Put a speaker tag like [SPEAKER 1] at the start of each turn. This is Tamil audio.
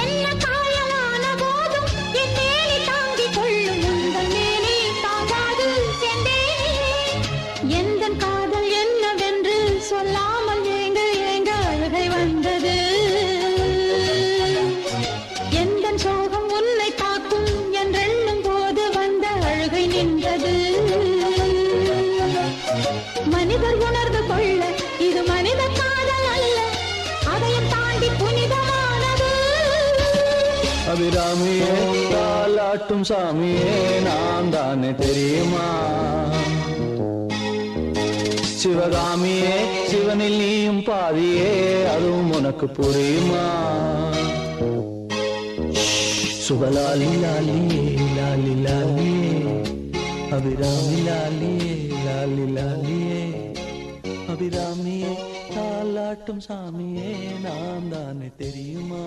[SPEAKER 1] என்ன காயலான போதும் என் மேனி தாங்கிக் கொள்ளும் உங்கள் மேனி தாங்காது செந்தேனே. எந்தன் காதல் என்னவென்று சொல்லாமல் ஏங்க ஏங்க அழுகை வந்தது. எந்தன் சோகம் உன்னை தாக்கும் என்றெண்ணும் போது வந்த அழுகை நின்றது. மனிதர் உணர்ந்து கொள்ள இது மனித காதல் அல்ல, அதையும் தாண்டி புனிதமானது.
[SPEAKER 2] அபிராமியே தாலாட்டும் சாமியே நான் தானே தெரியுமா? சிவகாமியே சிவனில் நீயும் பாதியே அதுவும் உனக்கு புரியுமா? சுபலாலி லாலியே லாலி லாலியே அபிராமி லாலியே லாலி லாலியே அபிராமியே தாலாட்டும் சாமியே நான் தானே தெரியுமா?